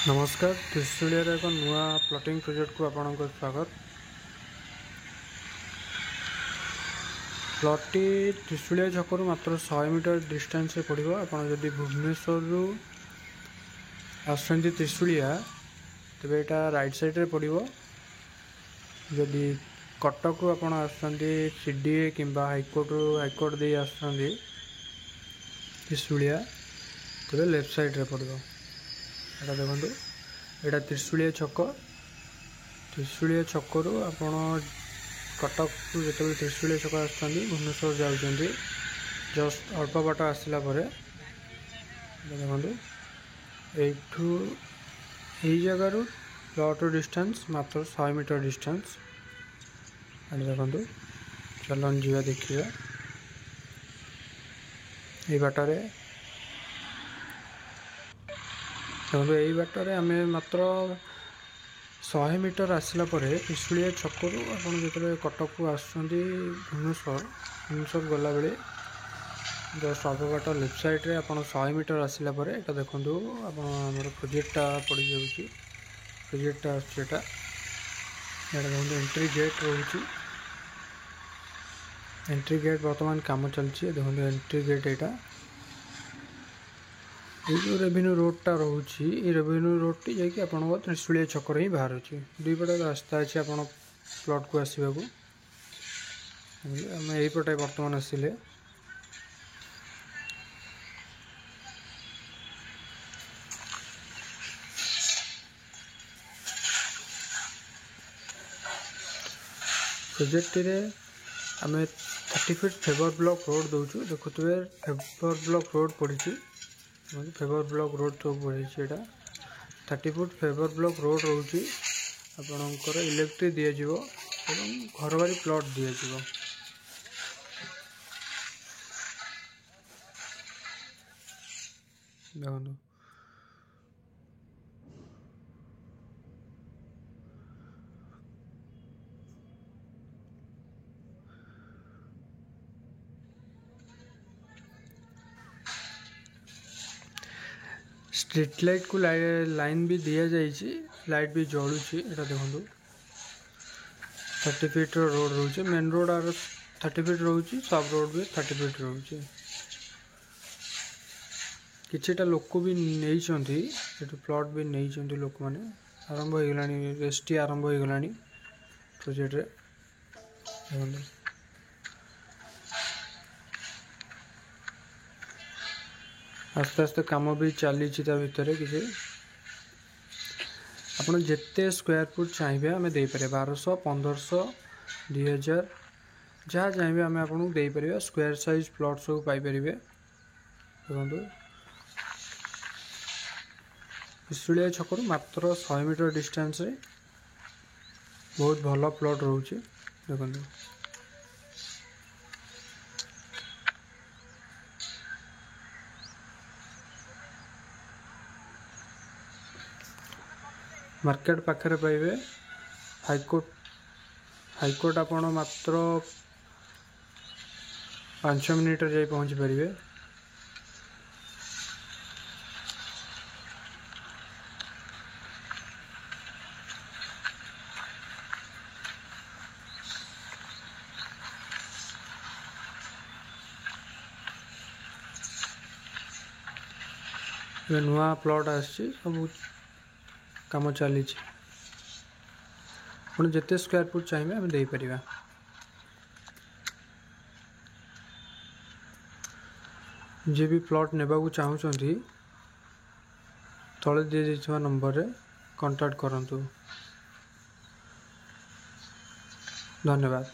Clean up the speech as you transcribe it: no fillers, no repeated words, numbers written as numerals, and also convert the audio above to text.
नमस्कार त्रिशूलिया एक नुआ प्लॉटिंग प्रोजेक्ट को आपको स्वागत। प्लॉटी त्रिशूलिया छकरू मात्र 100 मीटर डिस्टेंस से पड़ो। आपड़ी भुवनेश्वर आसुँच त्रिशूलिया तेज यहाँ राइट साइड रे पड़ो। जदि कटक रु आपड़ सीडीए कि हाइकोर्ट दे आसुँच त्रिशूलिया तेज लेफ्ट साइड रे पड़ो। यहाँ देखो यहाँ त्रिशूलिया छकरू आपण कटक जो त्रिशूलिया छक आस भुवनेश्वर जाऊँगी जस्ट अल्प बाट आसला देखो यही जगार प्लॉट डिस्टेंस मात्र 100 मीटर डिस्टेंस। देखो चलन जीवा देखिए ये बाटर देखो यही बाटर आम मात्र 100 मीटर आसला त्रिशूलिया छकरू आपड़ कटक को आसुँच भुवनेश्वर गला बेले जस्ट अल्प बाट लेफ्ट साइड रे आप 100 मीटर आसला यहाँ देखो आमर प्रोजेक्टा पड़ जाऊँगी प्रोजेक्टा आसटा देखो एंट्री गेट रोचे एंट्री गेट बर्तमान काम चलती देखो एंट्री गेट यहाँ ये जो रेवेन्यू रोडटा रोचे ये रेवेन्यू रोड टी जाकि आप त्रिशूलिया छक ही बाहर दुई पटे रास्ता अच्छे आप प्लॉट को आसवा आम यहीपटे बर्तमान आसिले प्रोजेक्ट रे आम 30 फीट फेवर ब्लॉक रोड दौचु देखुए फेवर ब्लॉक रोड पड़ी फेवर ब्लॉक रोड सब पड़ी यहाँ 30 फुट फेवर ब्लॉक रोड रोचे आपणकर इलेक्ट्रिक दिज्व घर बारी प्लॉट दिज्व देखो स्ट्रीट लाइट को लाइन भी दि जाइए लाइट भी जलुची यहाँ देखो 30 फीट रोड रोचे मेन रोड आर 30 फीट रोचे सब रोड भी 30 फीट रोचे किछटा लोक भी नहीं प्लॉट भी नहीं लोक मैंने आरंभ हो गला एसटी आरंभ हो गला प्रोजेक्ट रे देखो आस्ते आस्ते कम भी चली भितर किसी आप जिते स्क्वायर फुट चाहिए आम दे पारे 1200 1500 2000 जहाँ चाहिए आम आपको दे पारे स्क्वायर साइज प्लॉट सब पाइपर देखो त्रिशूलिया छकरू मात्र 100 मीटर डिस्टेंस रे बहुत भल प्लॉट रोचे देखो मार्केट पाखे पाइबे हाइकोर्ट आप मात्र 5 मिनिट जाई पहुँची पारे नुआ प्लॉट आसी सब काम चली जिते स्क्वायर फुट चाहिए आम दे पार जी भी प्लॉट नेबा को चाहूँगी तले दी जाइए नंबर रे कांटेक्ट करंतु। धन्यवाद।